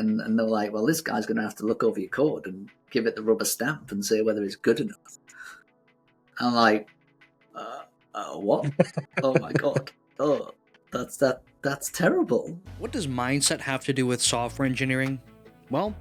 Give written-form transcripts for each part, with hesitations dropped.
And they're like, well, this guy's going to have to look over your code and give it the rubber stamp and say whether it's good enough. I'm like, what? Oh my God. Oh, that's terrible. What does mindset have to do with software engineering? Well,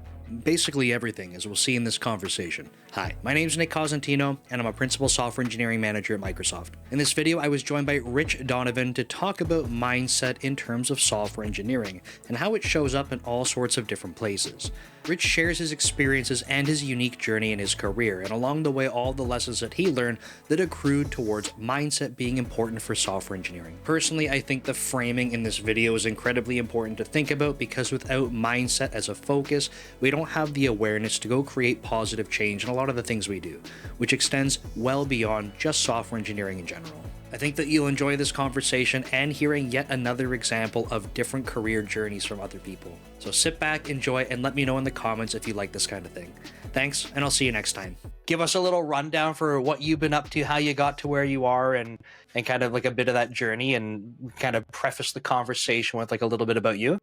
basically everything, as we'll see in this conversation. Hi, my name is Nick Cosentino, and I'm a Principal Software Engineering Manager at Microsoft. In this video, I was joined by Rich Donovan to talk about mindset in terms of software engineering, and how it shows up in all sorts of different places. Rich shares his experiences and his unique journey in his career, and along the way all the lessons that he learned that accrued towards mindset being important for software engineering. Personally, I think the framing in this video is incredibly important to think about, because without mindset as a focus, we don't have the awareness to go create positive change in a lot of the things we do, which extends well beyond just software engineering in general. I think that you'll enjoy this conversation and hearing yet another example of different career journeys from other people. So sit back, enjoy, and let me know in the comments if you like this kind of thing. Thanks, and I'll see you next time. Give us a little rundown for what you've been up to, how you got to where you are, and kind of like a bit of that journey, and kind of preface the conversation with like a little bit about you.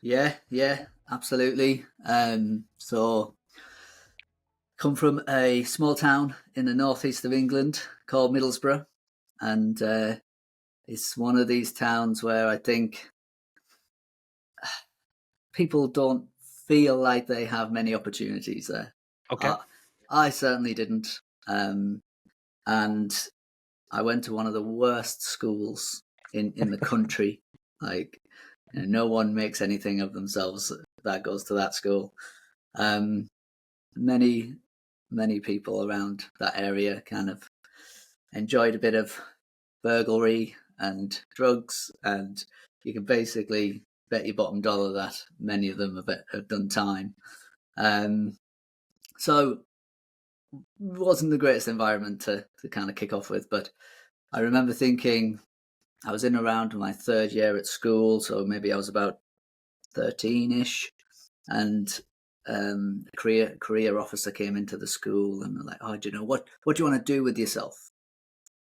Yeah, absolutely. So come from a small town in the northeast of England called Middlesbrough, and it's one of these towns where I think people don't feel like they have many opportunities there. Okay. I certainly didn't, and I went to one of the worst schools in the country. Like, no one makes anything of themselves that goes to that school. Many people around that area kind of enjoyed a bit of burglary and drugs, and you can basically bet your bottom dollar that many of them have done time. So it wasn't the greatest environment to kind of kick off with, but I remember thinking, I was in around my third year at school, so maybe I was about 13-ish, and a career officer came into the school and they're like, oh, do you know what do you want to do with yourself?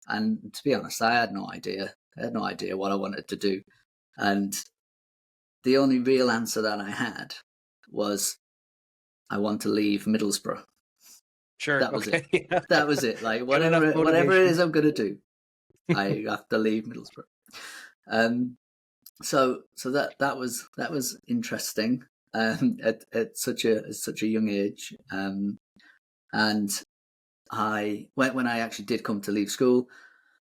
And to be honest, I had no idea what I wanted to do, and the only real answer that I had was, I want to leave Middlesbrough. Sure. That was it. Yeah. That was it. Like, whatever it is I'm going to do, I have to leave Middlesbrough. So that was interesting at such a young age. And when I actually did come to leave school,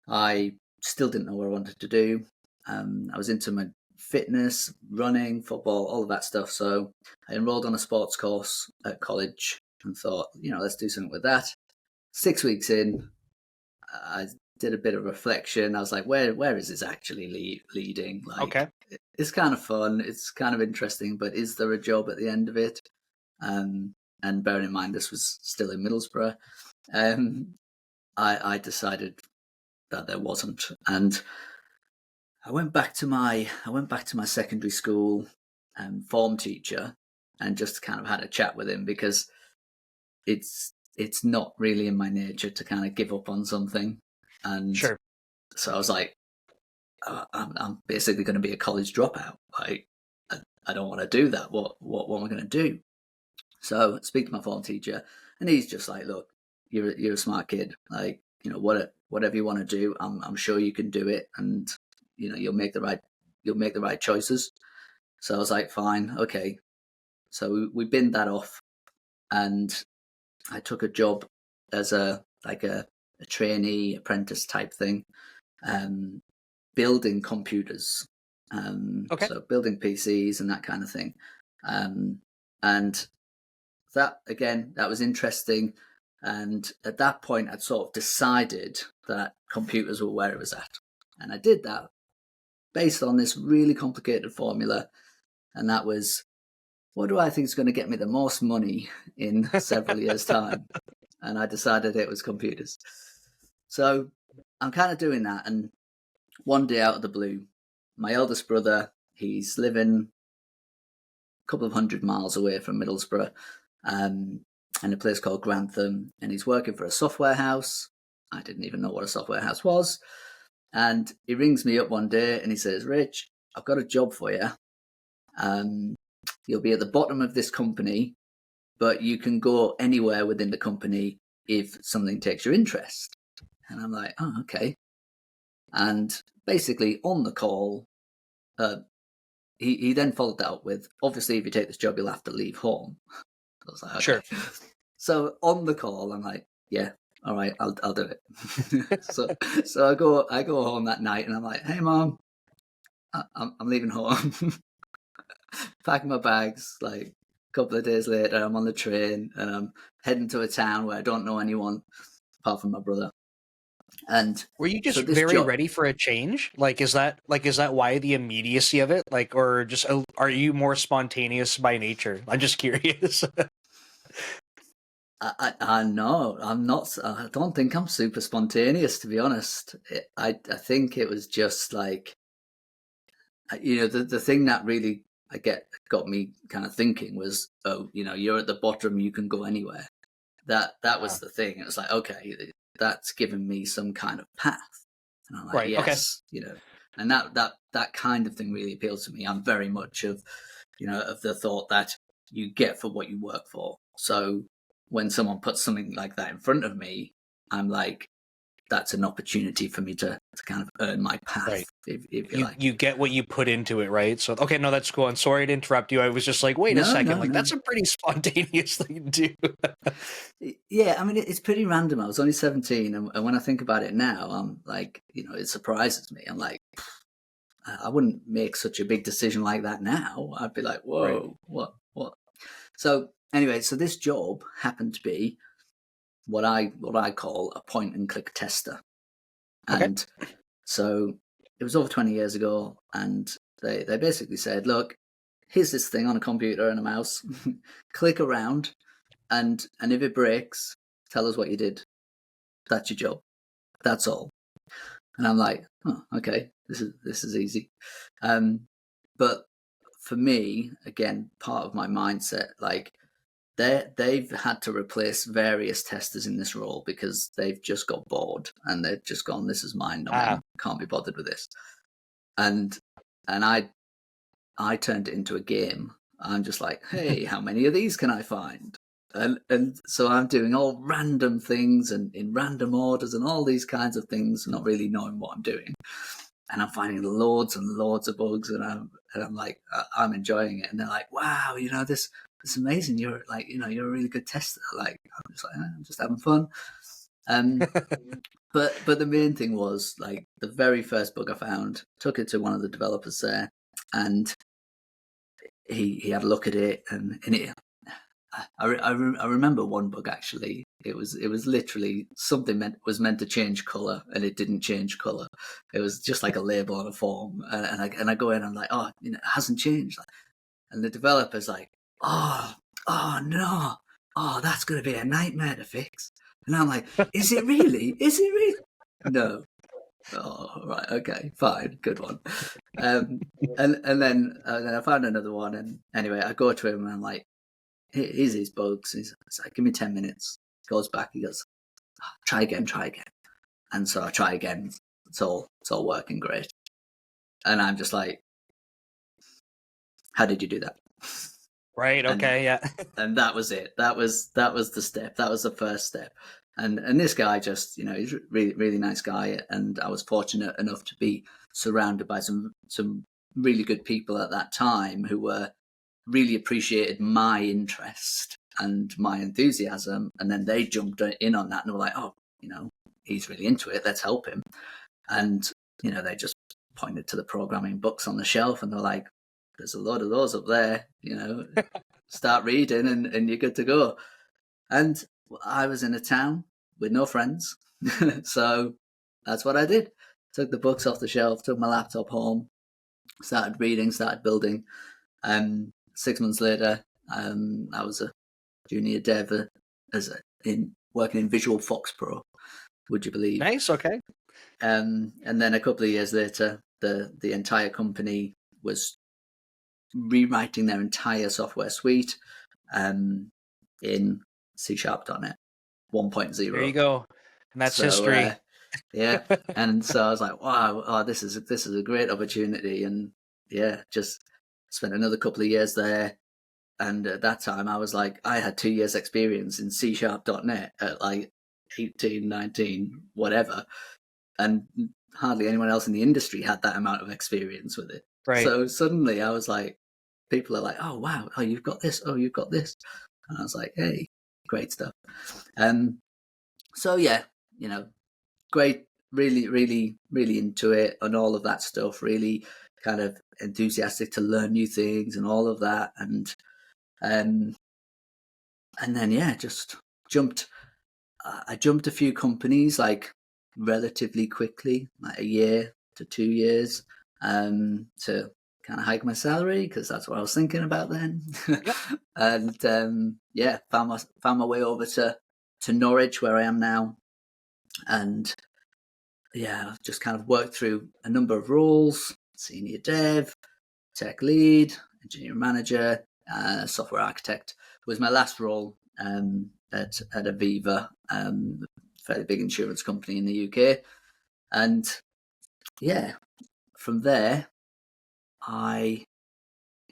I still didn't know what I wanted to do. I was into my fitness, running, football, all of that stuff. So I enrolled on a sports course at college and thought, let's do something with that. 6 weeks in, I did a bit of reflection. I was like, where is this actually leading? Like, okay. It's kind of fun. It's kind of interesting, but is there a job at the end of it? And bearing in mind, this was still in Middlesbrough, I decided that there wasn't. And I went back to my secondary school form teacher and just kind of had a chat with him, because it's not really in my nature to kind of give up on something. And sure. So I was like, I'm basically going to be a college dropout. Like, I don't want to do that. What am I going to do? So I speak to my form teacher, and he's just like, look, you're a smart kid. Like, whatever you want to do, I'm sure you can do it, and you'll make the right choices. So I was like, fine, okay. So we binned that off, and I took a job as a trainee apprentice type thing, building computers, Okay. So building PCs and that kind of thing, and that was interesting. And at that point, I'd sort of decided that computers were where it was at, and I did that based on this really complicated formula, and that was, what do I think is going to get me the most money in several years' time? And I decided it was computers. So I'm kind of doing that, and one day out of the blue, my eldest brother, he's living a couple of 100 miles away from Middlesbrough, in a place called Grantham, and he's working for a software house. I didn't even know what a software house was. And he rings me up one day and he says, Rich, I've got a job for you. you'll be at the bottom of this company, but you can go anywhere within the company if something takes your interest. And I'm like, oh, okay. And basically on the call, he then followed that up with, obviously, if you take this job, you'll have to leave home. I was like, okay. Sure. So on the call, I'm like, yeah, all right, I'll do it. so I go home that night, and I'm like, hey, Mom, I'm leaving home. Packing my bags. Like a couple of days later, I'm on the train, and I'm heading to a town where I don't know anyone apart from my brother. And were you just so this very job, ready for a change? Is that why the immediacy of it? Or just are you more spontaneous by nature? I'm just curious. I know I'm not. I don't think I'm super spontaneous, to be honest. I think it was just like, the thing that really got me kind of thinking was, oh, you're at the bottom, you can go anywhere. That was the thing. It was like, okay, that's given me some kind of path, and I'm like, Right, okay. yes, and that kind of thing really appeals to me. I'm very much of the thought that you get for what you work for. So when someone puts something like that in front of me, I'm like, that's an opportunity for me to kind of earn my path, Right. if you like. You get what you put into it, right? So, okay, no, that's cool. And sorry to interrupt you. I was just like, wait a second. No. That's a pretty spontaneous thing to do. Yeah, I mean, it's pretty random. I was only 17, and when I think about it now, I'm like, it surprises me. I'm like, I wouldn't make such a big decision like that now. I'd be like, whoa, right. What? So anyway, so this job happened to be what I call a point and click tester. Okay. And so it was over 20 years ago, and they basically said, look, here's this thing on a computer and a mouse, click around, and if it breaks, tell us what you did. That's your job. That's all. And I'm like, oh, okay, this is easy. But for me, again, part of my mindset, like, they've had to replace various testers in this role because they've just got bored and they've just gone, this is mine, no, can't be bothered with this. And I turned it into a game. I'm just like, hey, how many of these can I find? And so I'm doing all random things and in random orders and all these kinds of things, not really knowing what I'm doing. And I'm finding loads and loads of bugs, and I'm like, I'm enjoying it. And they're like, wow, this is amazing. You're like, you're a really good tester. Like, I'm just like, I'm just having fun. But the main thing was, like, the very first bug I found, took it to one of the developers there, and he had a look at it, and I remember one bug actually. It was literally something was meant to change color, and it didn't change color. It was just like a label on a form, and I go in and I'm like, oh, it hasn't changed. And the developer's like, oh no, oh, that's going to be a nightmare to fix. And I'm like, is it really? Is it really? No. Oh, right, okay, fine, good one. And then I found another one, and anyway, I go to him and I'm like, here's these bugs. He's like, give me 10 minutes. Goes back, he goes, try again. And so I try again. It's all working great. And I'm just like, how did you do that? Right, okay, yeah. And that was it. That was the step. That was the first step. And this guy just, he's a really, really nice guy. And I was fortunate enough to be surrounded by some really good people at that time who really appreciated my interest and my enthusiasm. And then they jumped in on that and were like, oh, he's really into it. Let's help him. And, they just pointed to the programming books on the shelf and they're like, there's a lot of those up there, start reading and you're good to go. And I was in a town with no friends. So that's what I did. Took the books off the shelf, took my laptop home, started reading, started building. 6 months later, I was a junior dev working in Visual Fox Pro. Would you believe? Nice. Okay. And then a couple of years later, the entire company was rewriting their entire software suite in C#.NET 1.0. There you go. And that's history. Yeah. And so I was like, wow, this is a great opportunity. And yeah, just spent another couple of years there, And at that time, I was like, I had 2 years experience in C#.net at like 18, 19, whatever. And hardly anyone else in the industry had that amount of experience with it. Right. So suddenly I was like, people are like, oh, wow, oh, you've got this, oh, you've got this. And I was like, hey, great stuff. So yeah, you know, great, really, really, really into it and all of that stuff, really kind of enthusiastic to learn new things and all of that. And then, yeah, just jumped. I jumped a few companies like relatively quickly, like a year to 2 years, to kind of hike my salary because that's what I was thinking about then. Yep. And yeah, found my way over to Norwich where I am now, and yeah, I've just kind of worked through a number of roles: senior dev, tech lead, engineering manager, software architect was my last role at Aviva, fairly big insurance company in the UK. And yeah, from there, I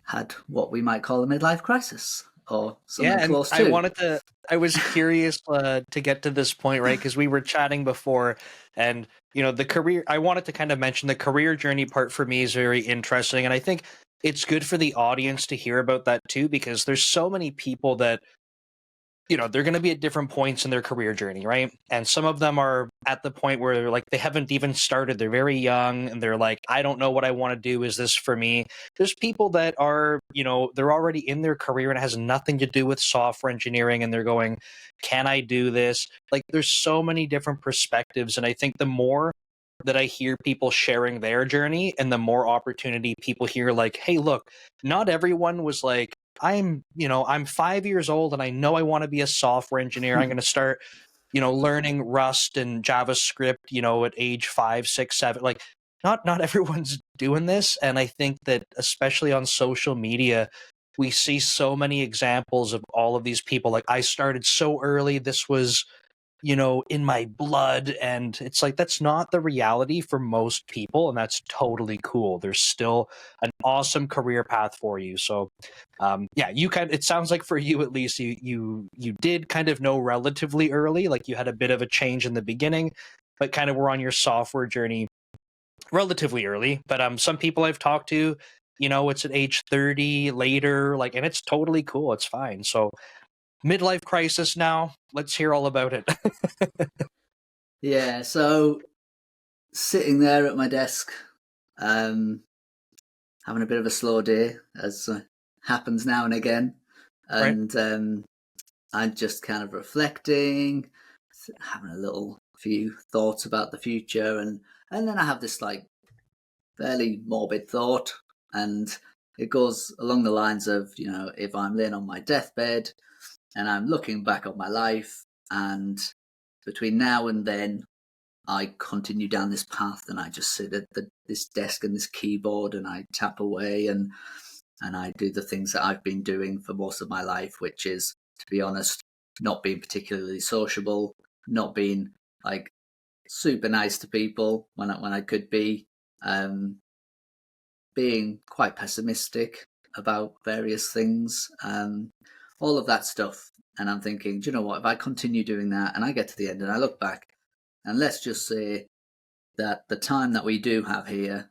had what we might call a midlife crisis or something close to. I was curious to get to this point, right? Because we were chatting before, and I wanted to kind of mention the career journey part for me is very interesting, and I think it's good for the audience to hear about that too, because there's so many people that they're going to be at different points in their career journey, right? And some of them are at the point where they're like, they haven't even started. They're very young and they're like, I don't know what I want to do. Is this for me? There's people that are, they're already in their career and it has nothing to do with software engineering. And they're going, can I do this? Like, there's so many different perspectives. And I think the more that I hear people sharing their journey and the more opportunity people hear, like, hey, look, not everyone was like, I'm 5 years old and I know I want to be a software engineer. I'm going to start, learning Rust and JavaScript, at age 5, 6, 7. Like, not everyone's doing this. And I think that especially on social media, we see so many examples of all of these people. Like, I started so early. This was, in my blood. And it's like, that's not the reality for most people. And that's totally cool. There's still an awesome career path for you. So, yeah, it sounds like for you, at least you did kind of know relatively early, like you had a bit of a change in the beginning, but kind of were on your software journey relatively early. But, some people I've talked to, it's at age 30 later, like, and it's totally cool. It's fine. So, midlife crisis now. Let's hear all about it. Yeah, so sitting there at my desk, having a bit of a slow day, as happens now and again, and I'm just kind of reflecting, having a few thoughts about the future, and then I have this like fairly morbid thought, and it goes along the lines of, if I'm laying on my deathbed and I'm looking back on my life, and between now and then I continue down this path and I just sit at this desk and this keyboard and I tap away and I do the things that I've been doing for most of my life, which is, to be honest, not being particularly sociable, not being like super nice to people when I could be, being quite pessimistic about various things, all of that stuff. And I'm thinking, do you know what, if I continue doing that and I get to the end and I look back, and let's just say that the time that we do have here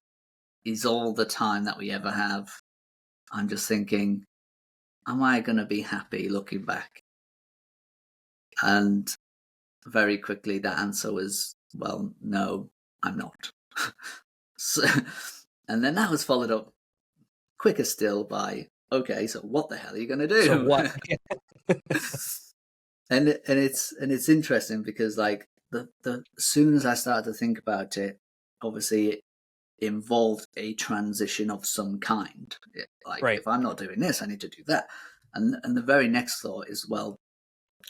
is all the time that we ever have, I'm just thinking, am I going to be happy looking back? And very quickly that answer was, well, no, I'm not. So, and then that was followed up quicker still by, okay, so what the hell are you going to do? So what? and it's interesting because like the as soon as I started to think about it, obviously it involved a transition of some kind. If I'm not doing this, I need to do that. And the very next thought is, well,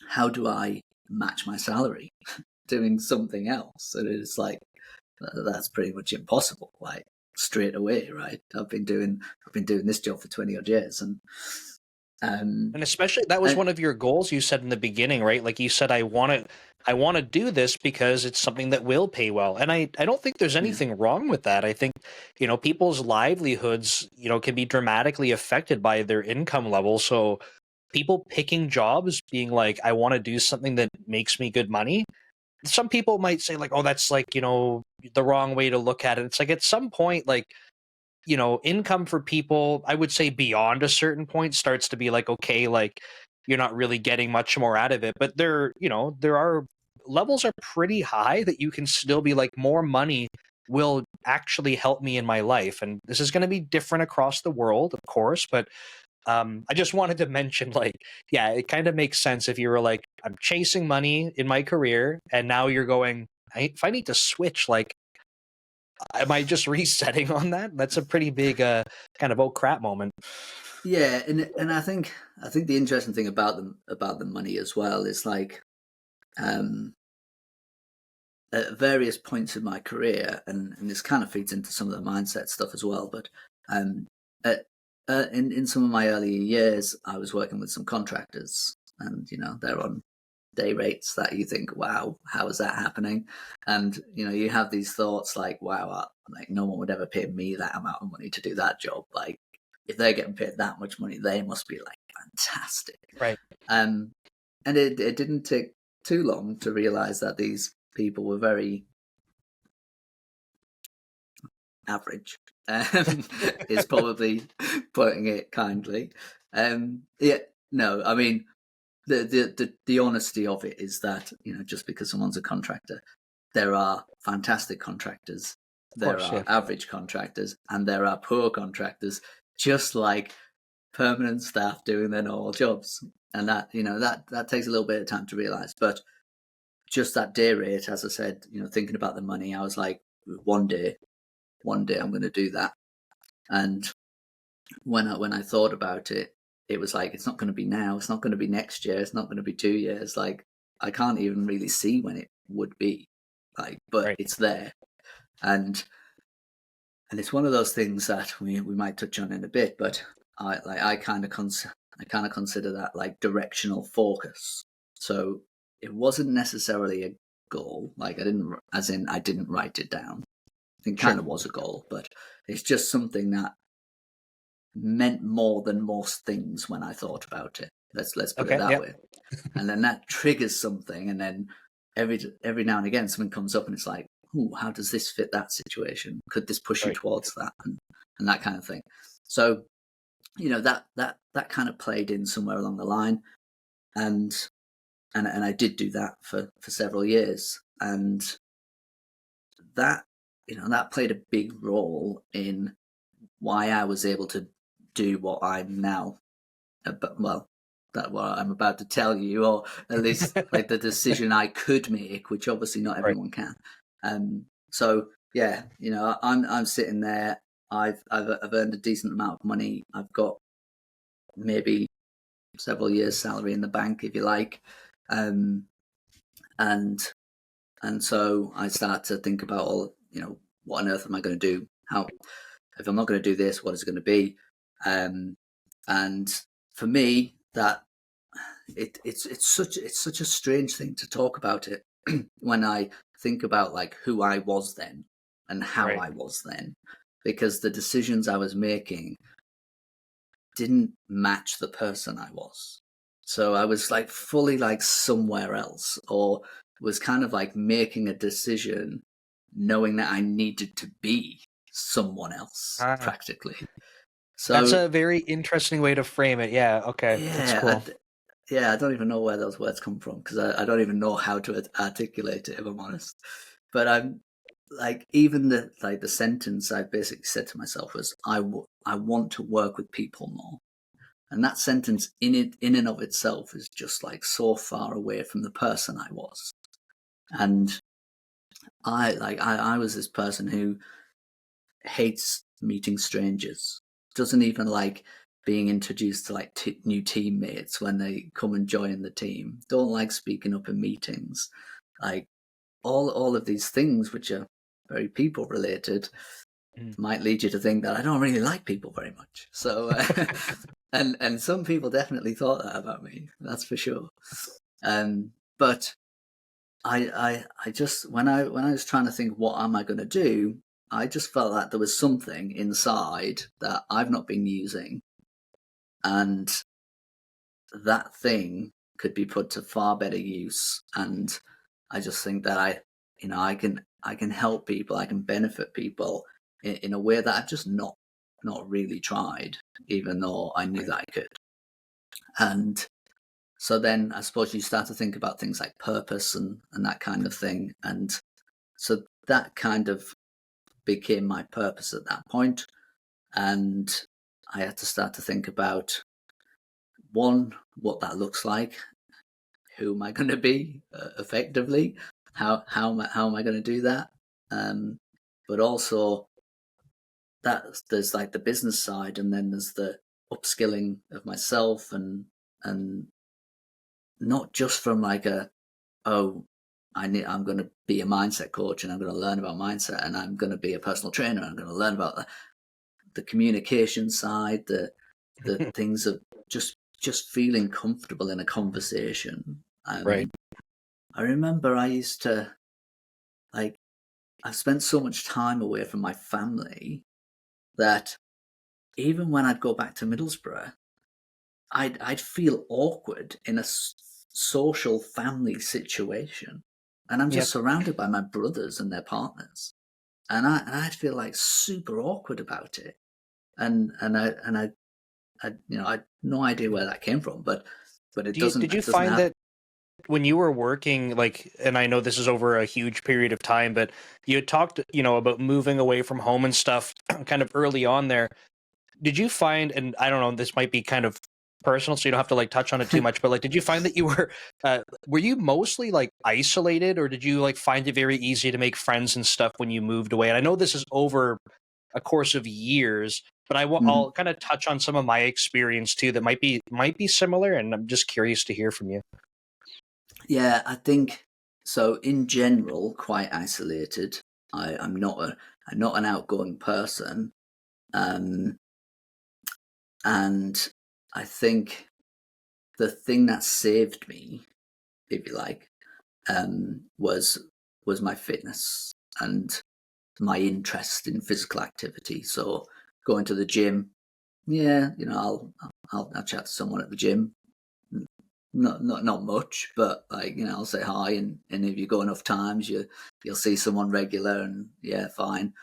how do I match my salary doing something else? And it's like, that's pretty much impossible, like straight away, right? I've been doing this job for 20 odd years, and And especially that was And one of your goals you said in the beginning, right? Like you said, I want to do this because it's something that will pay well. And I don't think there's yeah, anything wrong with that. I think, people's livelihoods, can be dramatically affected by their income level. So people picking jobs, being like, I want to do something that makes me good money. Some people might say like, oh, that's like, the wrong way to look at it. It's like at some point, like, income for people, I would say beyond a certain point starts to be like, okay, like you're not really getting much more out of it. But there are levels are pretty high that you can still be like, more money will actually help me in my life. And this is going to be different across the world, of course. But I just wanted to mention, like, yeah, it kind of makes sense if you were like, I'm chasing money in my career, and now you're going, if I need to switch, like, am I just resetting on that? That's a pretty big kind of oh crap moment. yeah, and I think the interesting thing about the money as well is like, um, at various points in my career, and this kind of feeds into some of the mindset stuff as well. But um, at, in some of my earlier years, I was working with some contractors, and they're on day rates that you think, wow, how is that happening? And you have these thoughts like, wow, like no one would ever pay me that amount of money to do that job. Like if they're getting paid that much money, they must be like fantastic. Right. Um, and it didn't take too long to realize that these people were very average. Is probably putting it kindly. Yeah, no, I mean the honesty of it is that just because someone's a contractor, there are fantastic contractors, Of there course, are yeah. average contractors, and there are poor contractors, just like permanent staff doing their normal jobs. And that that takes a little bit of time to realize. But just that day rate, as I said, thinking about the money, I was like, one day I'm going to do that. And when I thought about it, it was like, it's not going to be now, it's not going to be next year, it's not going to be 2 years. Like I can't even really see when it would be, like, but Right. it's there. And it's one of those things that we might touch on in a bit, but I kind of consider that like directional focus. So it wasn't necessarily a goal, like I didn't write it down. It Sure. kind of was a goal, but it's just something that meant more than most things when I thought about it. Let's put it Okay. that Yeah. way. And then that triggers something, and then every now and again something comes up, and it's like, ooh, how does this fit that situation? Could this push you Right. towards that, and that kind of thing. So that kind of played in somewhere along the line, and I did do that for several years, and that that played a big role in why I was able to do what I'm now, well, that what I'm about to tell you, or at least like the decision I could make, which obviously not Right. everyone can. So yeah, I'm sitting there. I've earned a decent amount of money. I've got maybe several years' salary in the bank, if you like, and so I start to think about all, what on earth am I going to do? How, if I'm not going to do this, what is it going to be? And for me, that it's such a strange thing to talk about it when I think about like who I was then and how Right. I was then, because the decisions I was making didn't match the person I was. So I was like fully like somewhere else, or was kind of like making a decision knowing that I needed to be someone else Ah, practically. that's So a very interesting way to frame it. Yeah. Okay. That's yeah, cool. yeah, I don't even know where those words come from, because I don't even know how to articulate it, if I'm honest. But I'm like, even the sentence I basically said to myself was, I want to work with people more. And that sentence in and of itself is just like so far away from the person I was. And I was this person who hates meeting strangers, doesn't even like being introduced to like new teammates when they come and join the team, don't like speaking up in meetings, like all of these things which are very people related. might lead you to think that I don't really like people very much. So, and some people definitely thought that about me. That's for sure. But I just when I was trying to think what am I going to do, I just felt that there was something inside that I've not been using, and that thing could be put to far better use. And I just think that I can help people, I can benefit people in a way that I've just not really tried, even though I knew that I could. And so then I suppose you start to think about things like purpose and that kind of thing. And so that kind of became my purpose at that point. And I had to start to think about, one, what that looks like. Who am I going to be effectively? How am I going to do that? But also that there's like the business side, and then there's the upskilling of myself, and not just from like I'm going to be a mindset coach and I'm going to learn about mindset, and I'm going to be a personal trainer and I'm going to learn about the communication side, the things of just feeling comfortable in a conversation. Right. I remember I used to, like, I've spent so much time away from my family that even when I'd go back to Middlesbrough, I'd feel awkward in a social family situation, and I'm just surrounded by my brothers and their partners, and I'd feel like super awkward about it, and I had no idea where that came from, but it doesn't. Did you find that when you were working, like, and I know this is over a huge period of time, but you had talked, about moving away from home and stuff kind of early on there. Did you find, and I don't know, this might be kind of personal, so you don't have to like touch on it too much, but like, did you find that you were you mostly like isolated, or did you like find it very easy to make friends and stuff when you moved away? And I know this is over a course of years, but I'll kind of touch on some of my experience too that might be similar, and I'm just curious to hear from you. Yeah, I think so. In general, quite isolated. I'm not an outgoing person, and I think the thing that saved me, if you like, was my fitness and my interest in physical activity. So going to the gym, yeah, I'll chat to someone at the gym. Not much, but like, I'll say hi, and if you go enough times, you'll see someone regular, and yeah, fine.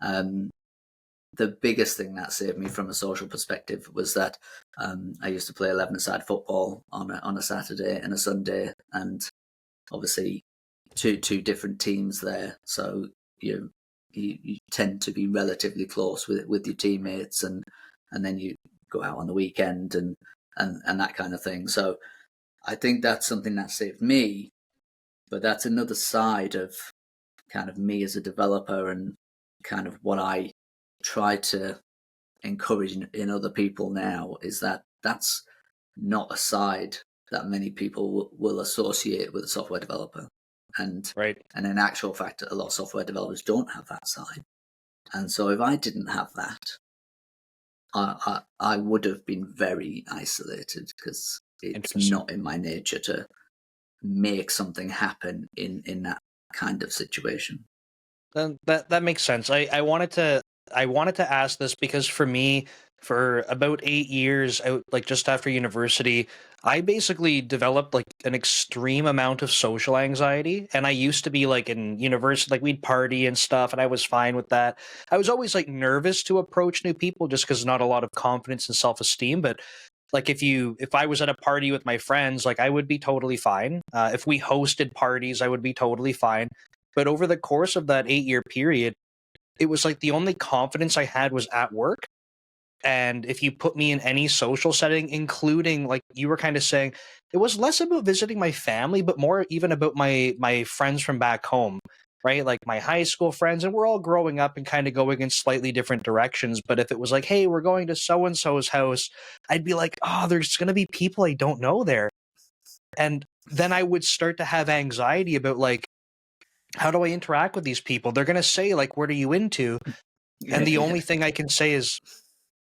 The biggest thing that saved me from a social perspective was that I used to play 11-a-side football on a Saturday and a Sunday, and obviously two different teams there, so you tend to be relatively close with your teammates, and then you go out on the weekend and that kind of thing. So I think that's something that saved me, but that's another side of kind of me as a developer, and kind of what I try to encourage in other people now, is that that's not a side that many people will associate with a software developer. And in actual fact, a lot of software developers don't have that side. And so if I didn't have that, I would have been very isolated, because it's not in my nature to make something happen in that kind of situation. Then that makes sense. I wanted to ask this because for me, for about 8 years out, like just after university, I basically developed like an extreme amount of social anxiety. And I used to be like in university, like we'd party and stuff, and I was fine with that. I was always like nervous to approach new people just because not a lot of confidence and self-esteem. But like if I was at a party with my friends, like I would be totally fine. If we hosted parties, I would be totally fine. But over the course of that 8-year period, it was like the only confidence I had was at work. And if you put me in any social setting, including like you were kind of saying, it was less about visiting my family, but more even about my friends from back home, right? Like my high school friends, and we're all growing up and kind of going in slightly different directions. But if it was like, hey, we're going to so-and-so's house, I'd be like, oh, there's going to be people I don't know there. And then I would start to have anxiety about like, how do I interact with these people? They're going to say like, what are you into? And the only thing I can say is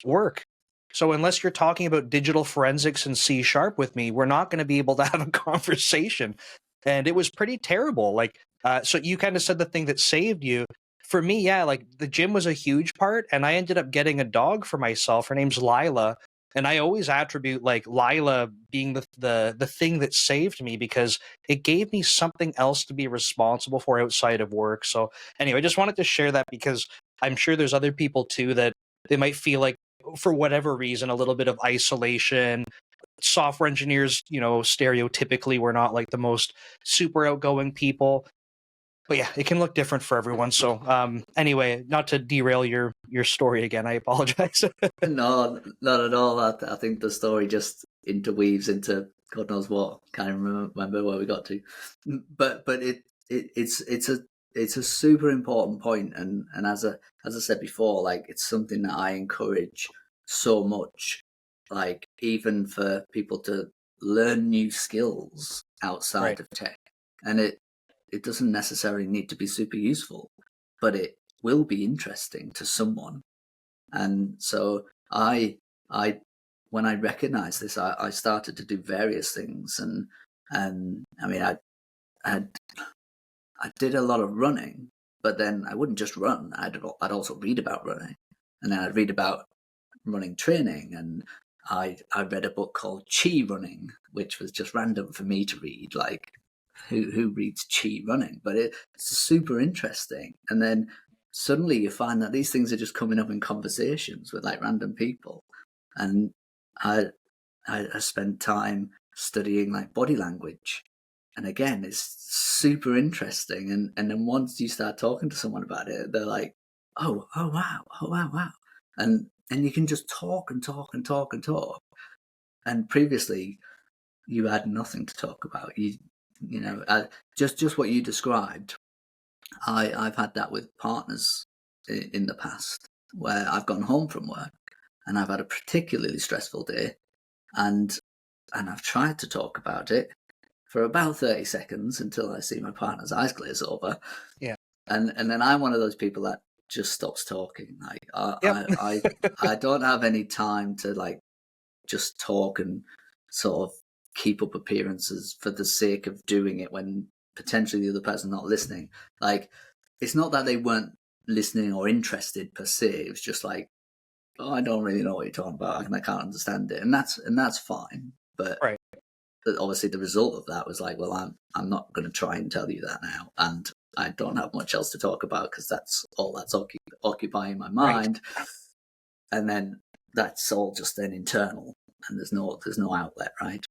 work. So unless you're talking about digital forensics and C# with me, we're not going to be able to have a conversation. And it was pretty terrible. Like, so you kind of said the thing that saved you. For me, yeah, like the gym was a huge part, and I ended up getting a dog for myself. Her name's Lila. And I always attribute like Lila being the thing that saved me, because it gave me something else to be responsible for outside of work. So anyway, I just wanted to share that, because I'm sure there's other people too that they might feel like, for whatever reason, a little bit of isolation. Software engineers, stereotypically, we're not like the most super outgoing people. But yeah, it can look different for everyone. So anyway, not to derail your story again, I apologize. No, not at all. I think the story just interweaves into God knows what. Can't even remember where we got to. But it's a super important point, and as I said before, like, it's something that I encourage so much. Like, even for people to learn new skills outside Right. of tech, and it doesn't necessarily need to be super useful, but it will be interesting to someone. And so I when I recognized this, I started to do various things, and I mean, I did a lot of running, but then I wouldn't just run. I'd also read about running, and then I'd read about running training, and I read a book called Chi Running, which was just random for me to read. Like, who reads Chi Running? But it's super interesting. And then suddenly you find that these things are just coming up in conversations with like random people. And I spent time studying like body language. And again, it's super interesting. And then once you start talking to someone about it, they're like, oh wow, wow. And you can just talk and talk and talk and talk. And previously you had nothing to talk about. Just what you described. I've had that with partners in the past, where I've gone home from work and I've had a particularly stressful day, and I've tried to talk about it for about 30 seconds until I see my partner's eyes glaze over. Yeah. And then I'm one of those people that just stops talking. Like, Yep. I don't have any time to like just talk and sort of keep up appearances for the sake of doing it when potentially the other person's not listening. Like, it's not that they weren't listening or interested per se. It was just like, oh, I don't really know what you're talking about, and I can't understand it, and that's fine. But Right. obviously, the result of that was like, well, I'm not going to try and tell you that now, and I don't have much else to talk about because that's all that's occupying my mind, right. And then that's all just then internal, and there's no outlet, right?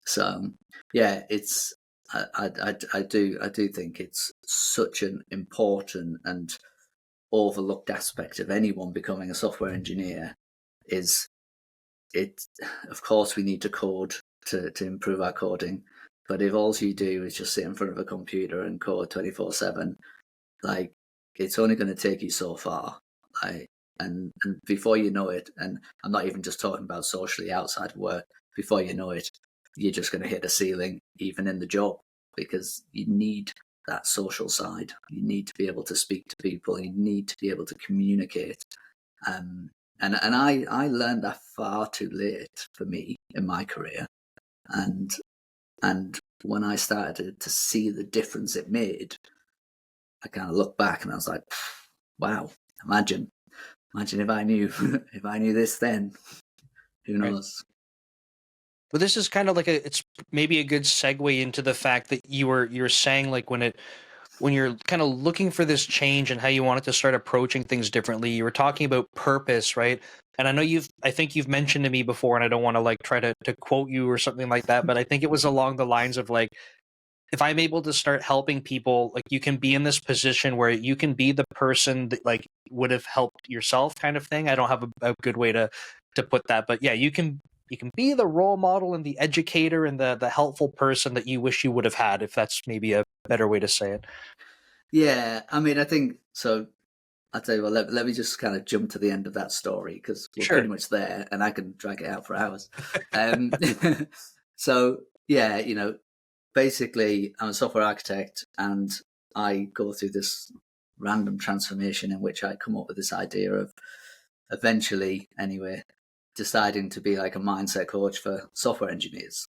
So yeah, it's I do think it's such an important and overlooked aspect of anyone becoming a software engineer. Is it, of course, we need to code to improve our coding, but if all you do is just sit in front of a computer and code 24/7, like, it's only going to take you so far. Like, and before you know it, and I'm not even just talking about socially outside of work, before you know it, you're just going to hit a ceiling, even in the job, because you need that social side. You need to be able to speak to people. You need to be able to communicate. And I learned that far too late for me in my career. And when I started to see the difference it made, I kind of looked back and I was like, wow, imagine if I knew if I knew this then. Who knows? But this is kind of like it's maybe a good segue into the fact that you were saying, like, when you're kind of looking for this change and how you wanted to start approaching things differently, you were talking about purpose, right? And I think you've mentioned to me before, and I don't want to like try to quote you or something like that, but I think it was along the lines of like, if I'm able to start helping people, like, you can be in this position where you can be the person that like would have helped yourself, kind of thing. I don't have a good way to put that, but yeah, you can be the role model and the educator and the helpful person that you wish you would have had, if that's maybe a better way to say it. Yeah, I mean, I think so. I'll tell you what, let me just kind of jump to the end of that story, because we're pretty much there and I can drag it out for hours. So yeah, basically I'm a software architect and I go through this random transformation in which I come up with this idea of eventually, anyway, deciding to be like a mindset coach for software engineers.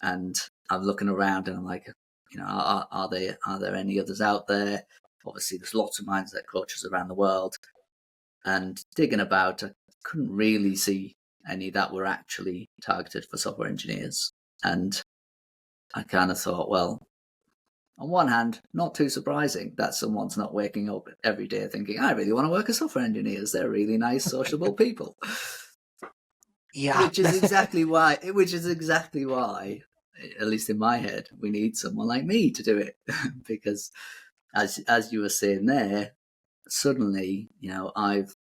And I'm looking around and I'm like, are there any others out there? Obviously, there's lots of mindset coaches around the world. And digging about, I couldn't really see any that were actually targeted for software engineers. And I kind of thought, well, on one hand, not too surprising that someone's not waking up every day thinking, I really want to work as software engineers. They're really nice, sociable people. Yeah. Which is exactly why, at least in my head, we need someone like me to do it. Because as you were saying there, suddenly, I've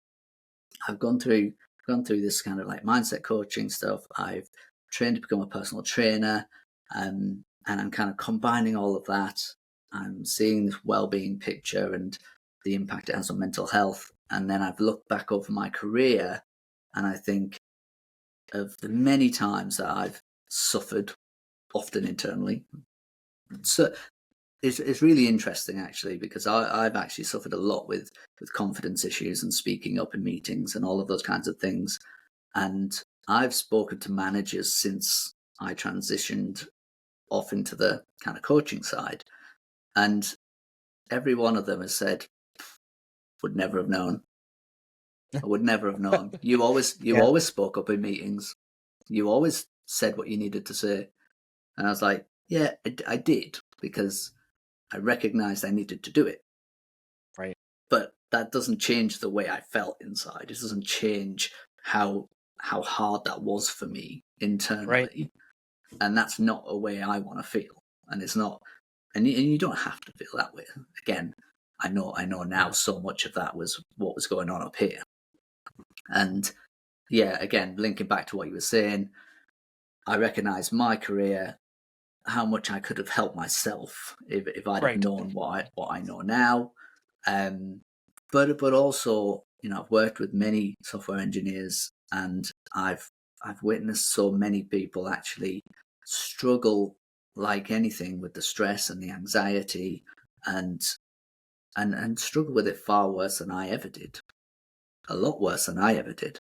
gone through this kind of like mindset coaching stuff. I've trained to become a personal trainer, and I'm kind of combining all of that. I'm seeing this well-being picture and the impact it has on mental health. And then I've looked back over my career, and I think of the many times that I've suffered, often internally. So it's really interesting, actually, because I've actually suffered a lot with confidence issues and speaking up in meetings and all of those kinds of things. And I've spoken to managers since I transitioned off into the kind of coaching side. And every one of them has said, would never have known. I would never have known. You always spoke up in meetings. You always said what you needed to say. And I was like, yeah, I did, because I recognized I needed to do it. Right. But that doesn't change the way I felt inside. It doesn't change how hard that was for me internally. Right. And that's not a way I want to feel. And it's not, and you don't have to feel that way. Again, I know now so much of that was what was going on up here. And yeah, again, linking back to what you were saying, I recognize my career, how much I could have helped myself if I'd have known what I know now. But also, I've worked with many software engineers, and I've witnessed so many people actually struggle like anything with the stress and the anxiety, and struggle with it far worse than I ever did. A lot worse than I ever did.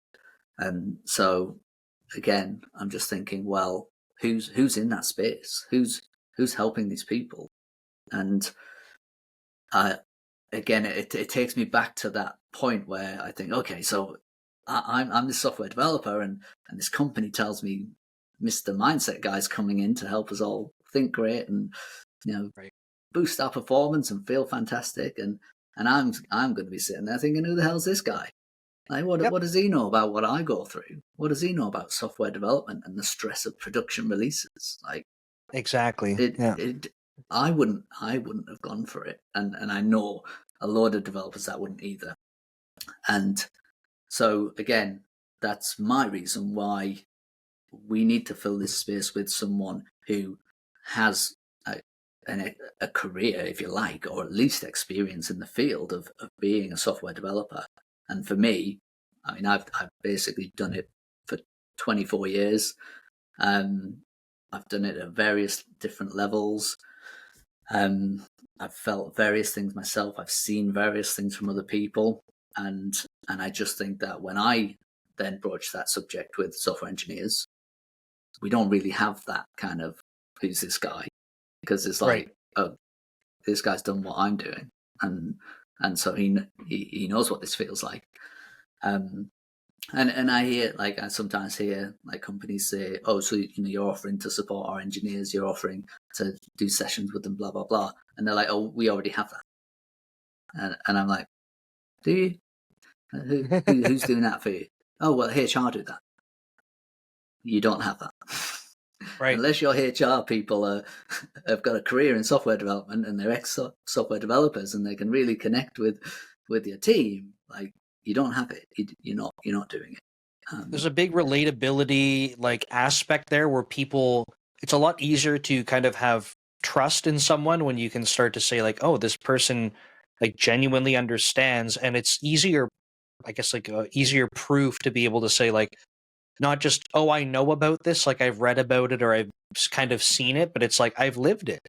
And so again, I'm just thinking, well, who's in that space? Who's helping these people? And again, it takes me back to that point where I think, okay, so I'm this software developer, and this company tells me Mr. Mindset guy's coming in to help us all think great and boost our performance and feel fantastic, and I'm going to be sitting there thinking, who the hell's this guy? Like, what does he know about what I go through? What does he know about software development and the stress of production releases? Like, exactly. I wouldn't have gone for it, and I know a lot of developers that wouldn't either. And so again, that's my reason why we need to fill this space with someone who has a career, if you like, or at least experience in the field of being a software developer. And for me, I mean, I've basically done it for 24 years. I've done it at various different levels. I've felt various things myself. I've seen various things from other people. And I just think that when I then broach that subject with software engineers, we don't really have that kind of, who's this guy? Because it's like, oh, this guy's done what I'm doing. And so he knows what this feels like. And I hear, like, I sometimes hear like companies say, oh, so you're offering to support our engineers, you're offering to do sessions with them, blah blah blah, and they're like, oh, we already have that. And I'm like, do you? Who's doing that for you? Oh, well, HR do that. You don't have that. Right. Unless your HR people have got a career in software development and they're ex-software developers and they can really connect with your team, like, you don't have it. You're not doing it. There's a big relatability aspect there where people, it's a lot easier to kind of have trust in someone when you can start to say like, oh, this person genuinely understands, and it's easier, I guess, easier proof to be able to say like, not just, oh, I know about this, like I've read about it or I've kind of seen it, but it's like I've lived it.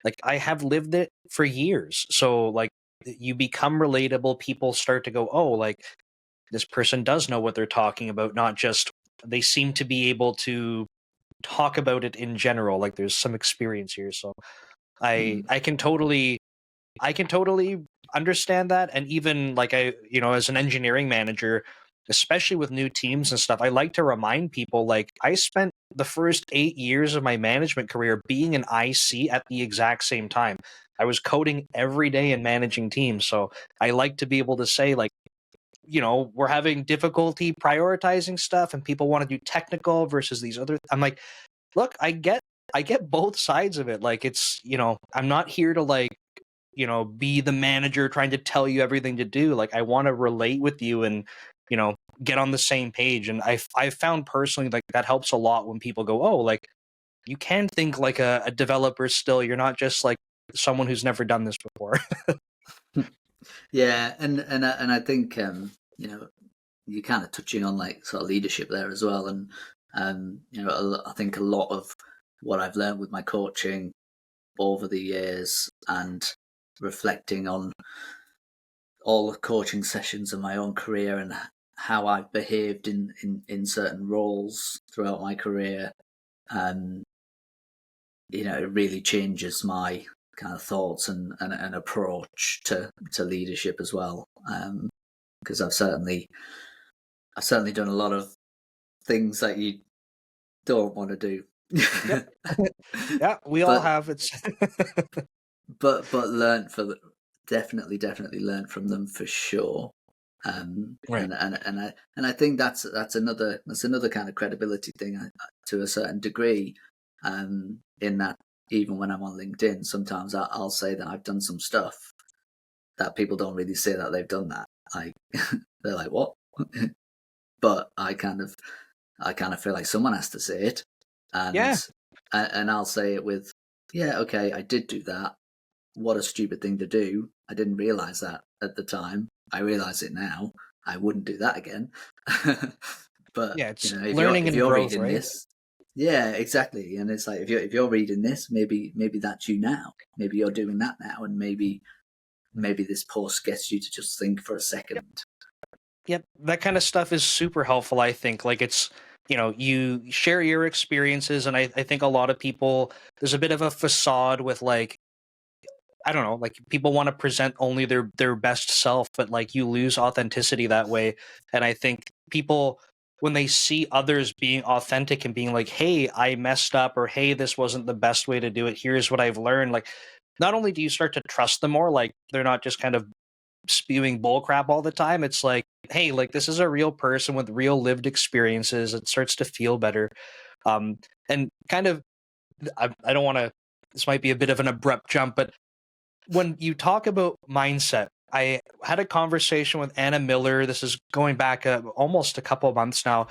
Like I have lived it for years. So like you become relatable. People start to go, oh, like this person does know what they're talking about, not just they seem to be able to talk about it in general. Like there's some experience here. So Mm. I can totally understand that. And even like as an engineering manager, especially with new teams and stuff, I like to remind people like I spent the first 8 years of my management career being an IC at the exact same time. I was coding every day and managing teams. So I like to be able to say like, we're having difficulty prioritizing stuff and people want to do technical versus these other. I'm like, look, I get both sides of it. Like it's, I'm not here to like, be the manager trying to tell you everything to do. Like I want to relate with you and, get on the same page. And I've found personally like that helps a lot when people go, oh, like you can think like a developer still. You're not just like someone who's never done this before. Yeah, and I think you're kind of touching on like sort of leadership there as well, and I think a lot of what I've learned with my coaching over the years and reflecting on all the coaching sessions of my own career and how I've behaved in certain roles throughout my career, it really changes my kind of thoughts and approach to leadership as well. Because I've certainly done a lot of things that you don't want to do. Yep. Yeah, we all have. It's but learned definitely learned from them for sure. right. And I think that's another kind of credibility thing to a certain degree. In that even when I'm on LinkedIn, sometimes I'll say that I've done some stuff that people don't really say that they've done that. Like they're like, what? But I kind of feel like someone has to say it, Yeah. and I'll say it with, yeah, okay, I did do that. What a stupid thing to do. I didn't realize that at the time. I realize it now. I wouldn't do that again. But Yeah, it's if learning and you're growth, reading right? this, yeah, exactly. And it's like if you're reading this, maybe that's you now. Maybe you're doing that now, and maybe this post gets you to just think for a second. Yep, that kind of stuff is super helpful, I think. Like it's, you share your experiences, and I think a lot of people, there's a bit of a facade with like, I don't know, like people want to present only their best self, but like you lose authenticity that way. And I think people, when they see others being authentic and being like, hey, I messed up, or hey, this wasn't the best way to do it, here's what I've learned, like not only do you start to trust them more, like they're not just kind of spewing bullcrap all the time. It's like, hey, like this is a real person with real lived experiences. It starts to feel better. And kind of, I don't want to, this might be a bit of an abrupt jump, but when you talk about mindset, I had a conversation with Anna Miller. This is going back almost a couple of months now.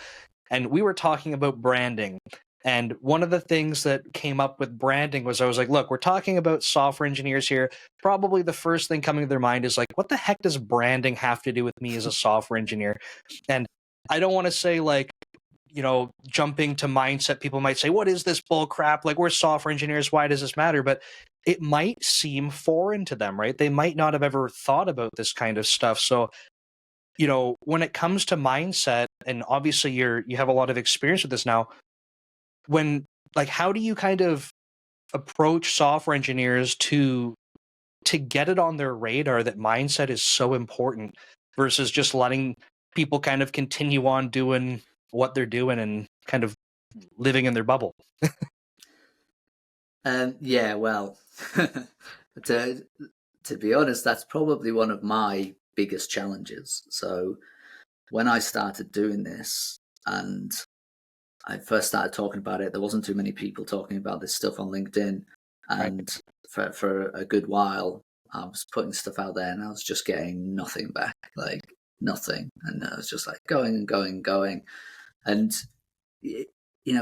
And we were talking about branding. And one of the things that came up with branding was I was like, look, we're talking about software engineers here. Probably the first thing coming to their mind is like, what the heck does branding have to do with me as a software engineer? And I don't want to say like, jumping to mindset, people might say, what is this bull crap? Like, we're software engineers. Why does this matter? But it might seem foreign to them, right? They might not have ever thought about this kind of stuff. So, when it comes to mindset, and obviously you have a lot of experience with this now, how do you kind of approach software engineers to get it on their radar that mindset is so important versus just letting people kind of continue on doing what they're doing and kind of living in their bubble? Yeah, well, to be honest, that's probably one of my biggest challenges. So when I started doing this and I first started talking about it, there wasn't too many people talking about this stuff on LinkedIn. And for a good while, I was putting stuff out there and I was just getting nothing back, like nothing. And I was just like going and going and going. And it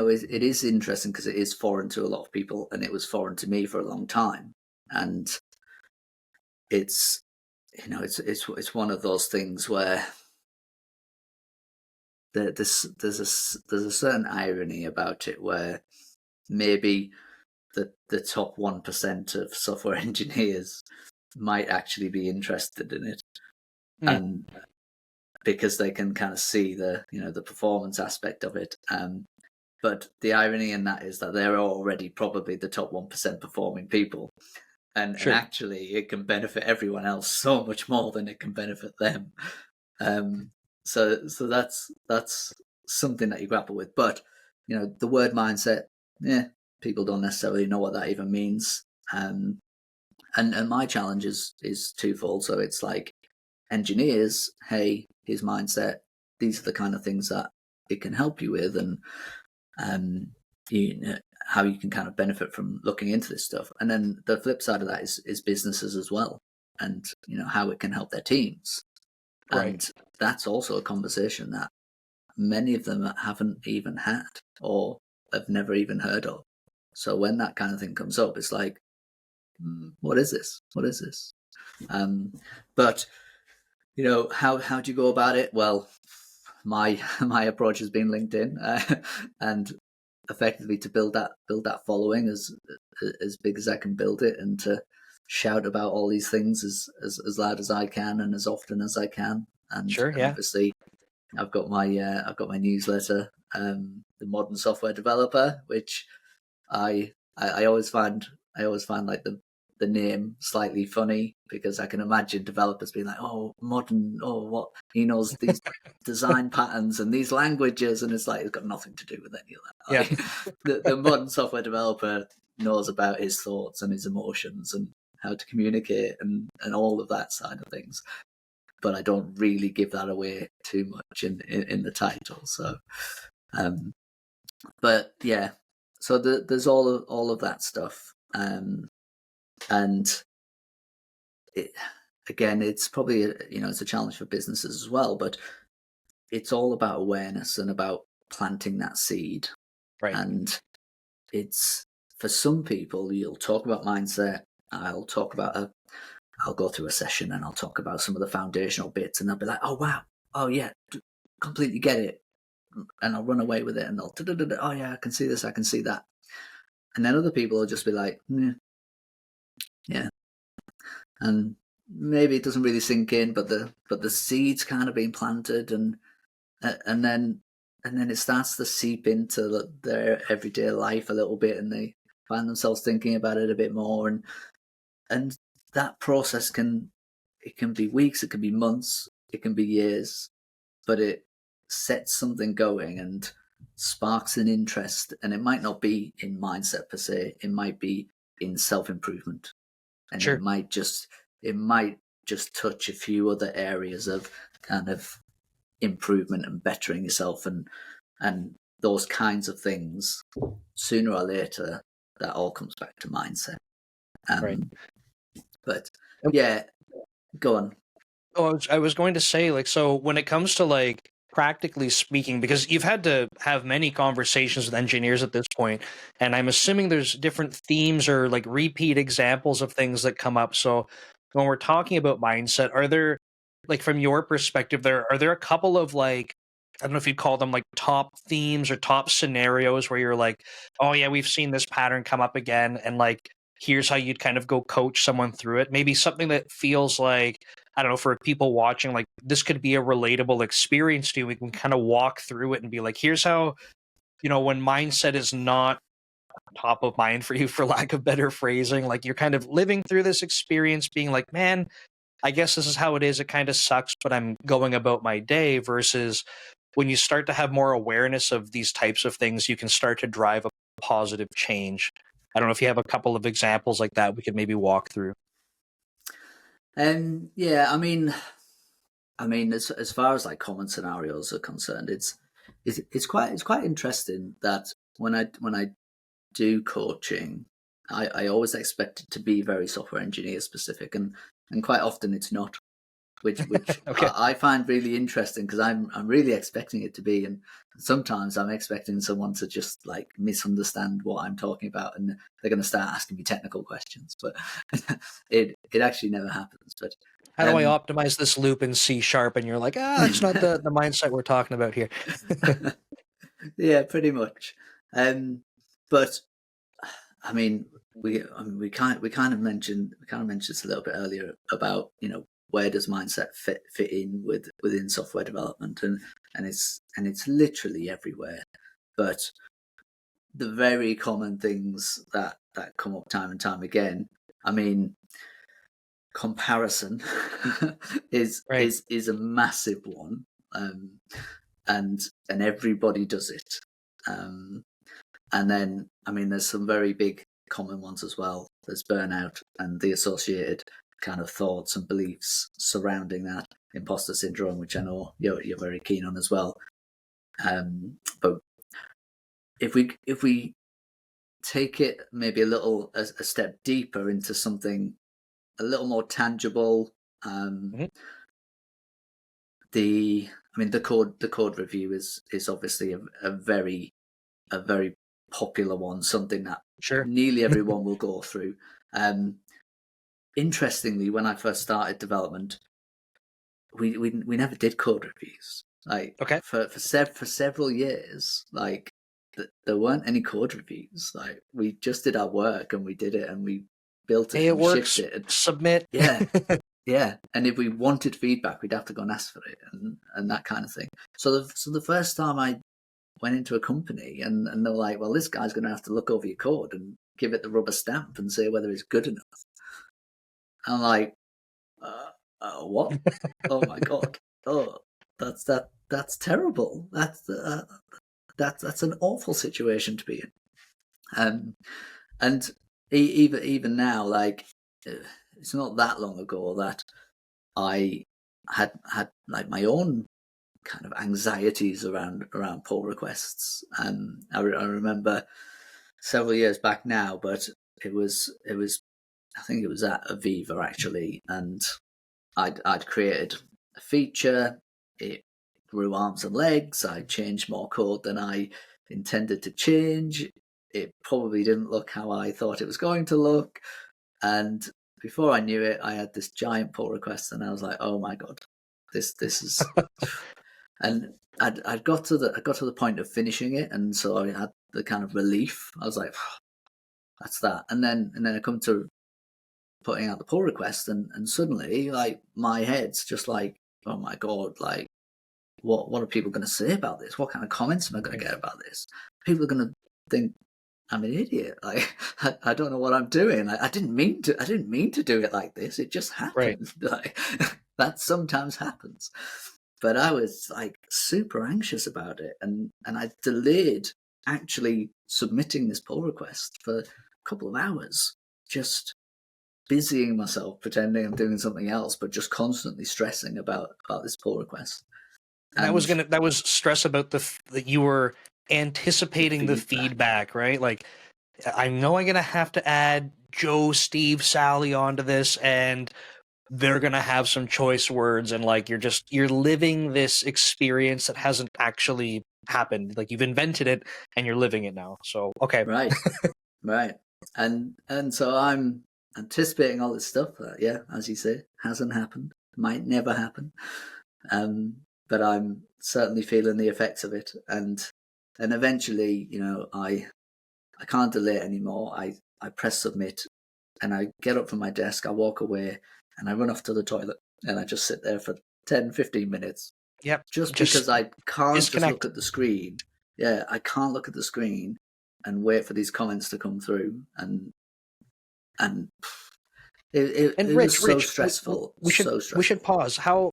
is interesting because it is foreign to a lot of people, and it was foreign to me for a long time. And it's one of those things where there's a certain irony about it, where maybe the top 1% of software engineers might actually be interested in it, Mm. and because they can kind of see the the performance aspect of it. But the irony in that is that they're already probably the top 1% performing people, and Sure. actually it can benefit everyone else so much more than it can benefit them. So that's something that you grapple with. But the word mindset, people don't necessarily know what that even means. And my challenge is twofold. So it's like, engineers, hey, here's mindset. These are the kind of things that it can help you with, and how you can kind of benefit from looking into this stuff. And then the flip side of that is businesses as well, and how it can help their teams. Right. And that's also a conversation that many of them haven't even had or have never even heard of. So when that kind of thing comes up, it's like, what is this? What is this? But how do you go about it? Well, my approach has been LinkedIn, and effectively to build that following as big as I can build it, and to shout about all these things as loud as I can and as often as I can. And, Sure, and yeah. obviously I've got my newsletter, the Modern Software Developer, which I always find like the name slightly funny, because I can imagine developers being like, oh, modern, oh, what, he knows these design patterns and these languages, and it's like, it's got nothing to do with any of that. Like, the modern software developer knows about his thoughts and his emotions and how to communicate and all of that side of things. But I don't really give that away too much in the title. So, but yeah, so there's all of that stuff, and again, it's probably it's a challenge for businesses as well. But it's all about awareness and about planting that seed. Right. And it's, for some people, you'll talk about mindset. I'll go through a session and I'll talk about some of the foundational bits, and they'll be like, oh wow, oh yeah, completely get it. And I'll run away with it, and they'll, oh yeah, I can see this, I can see that. And then other people will just be like, yeah. And maybe it doesn't really sink in, but the seed's kind of been planted, and then it starts to seep into their everyday life a little bit, and they find themselves thinking about it a bit more, and that process can be weeks, it can be months, it can be years, but it sets something going and sparks an interest. And it might not be in mindset per se, it might be in self-improvement, and Sure. it might just touch a few other areas of kind of improvement and bettering yourself, and those kinds of things. Sooner or later, that all comes back to mindset. Right. But yeah, go on. Oh, I was going to say, like, so when it comes to, like, practically speaking, because you've had to have many conversations with engineers at this point, and I'm assuming there's different themes or like repeat examples of things that come up. So when we're talking about mindset, are there, like, from your perspective, are there a couple of, like, I don't know if you'd call them like top themes or top scenarios where you're like, oh yeah, we've seen this pattern come up again, and like, here's how you'd kind of go coach someone through it. Maybe something that feels like, I don't know, for people watching, like, this could be a relatable experience to you. We can kind of walk through it and be like, here's how, when mindset is not top of mind for you, for lack of better phrasing, like, you're kind of living through this experience being like, man, I guess this is how it is. It kind of sucks, but I'm going about my day, versus when you start to have more awareness of these types of things, you can start to drive a positive change. I don't know if you have a couple of examples like that we could maybe walk through. Yeah, I mean, as far as like common scenarios are concerned, it's quite interesting that when I do coaching, I always expect it to be very software engineer specific, and quite often it's not, which Okay. I find really interesting, because I'm really expecting it to be, and sometimes I'm expecting someone to just like misunderstand what I'm talking about, and they're going to start asking me technical questions, but it actually never happens. But How do I optimize this loop in C#? And you're like, that's not the mindset we're talking about here. Yeah, pretty much. But I mean, we kind of mentioned this a little bit earlier about, you know, where does mindset fit in within software development, and it's literally everywhere. But the very common things that come up time and time again, I mean, comparison is a massive one, and everybody does it, and then, I mean, there's some very big common ones as well. There's burnout and the associated kind of thoughts and beliefs surrounding that, imposter syndrome, which I know you're very keen on as well. But if we take it maybe a step deeper into something a little more tangible, the code review is obviously a very popular one, something that nearly everyone will go through. Interestingly, when I first started development, we never did code reviews. Like, for several years, like, there weren't any code reviews. Like, we just did our work and we did it and we built it. Hey, and it works. Shipped it and, submit. Yeah, yeah. And if we wanted feedback, we'd have to go and ask for it and that kind of thing. So the first time I went into a company and they were like, well, this guy's going to have to look over your code and give it the rubber stamp and say whether it's good enough. I'm like, what? Oh my God. Oh, that's terrible. That's an awful situation to be in. And even now, like, it's not that long ago that I had like my own kind of anxieties around pull requests. I remember several years back now, but it was I think it was at Aviva actually, and I'd created a feature. It grew arms and legs. I changed more code than I intended to change. It probably didn't look how I thought it was going to look, and before I knew it, I had this giant pull request, and I was like, "Oh my God, this is." And I got to the point of finishing it, and so I had the kind of relief. I was like, "That's that." And then I come to putting out the pull request, and suddenly, like, my head's just like, "Oh my God, like, what are people going to say about this? What kind of comments am I going to get about this? People are going to think I'm an idiot. Like, I don't know what I'm doing. Like, I didn't mean to do it like this. It just happened." Like, that sometimes happens. But I was like super anxious about it, and I delayed actually submitting this pull request for a couple of hours, just busying myself, pretending I'm doing something else, but just constantly stressing about this pull request. And that was stress about that you were anticipating the feedback, right? Like, I know I'm gonna have to add Joe, Steve, Sally onto this, and they're gonna have some choice words, and like you're living this experience that hasn't actually happened. Like, you've invented it and you're living it now. So okay, right, and so I'm anticipating all this stuff that, as you say, hasn't happened, might never happen, but I'm certainly feeling the effects of it, and eventually, you know, I can't delay it anymore. I press submit, and I get up from my desk, I walk away, and I run off to the toilet, and I just sit there for 10-15 minutes. Yep. Just because I can't just look at the screen. Yeah, I can't look at the screen and wait for these comments to come through, and it was so stressful. We should pause. How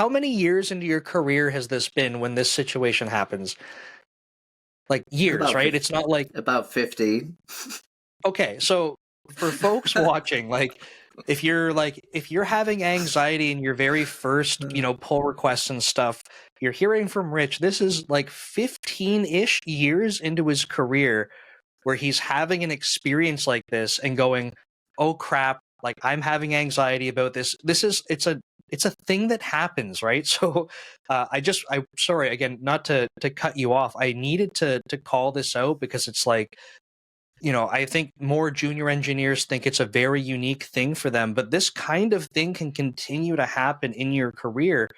many years into your career has this been when this situation happens? Like, years, right? 15. It's not like about 15. Okay, so for folks watching, like, if you're having anxiety in your very first, pull requests and stuff, you're hearing from Rich, this is like 15-ish years into his career where he's having an experience like this and going, "Oh crap, like, I'm having anxiety about this." It's a thing that happens, right? So I'm sorry again, not to cut you off. I needed to call this out because it's like, I think more junior engineers think it's a very unique thing for them, but this kind of thing can continue to happen in your career.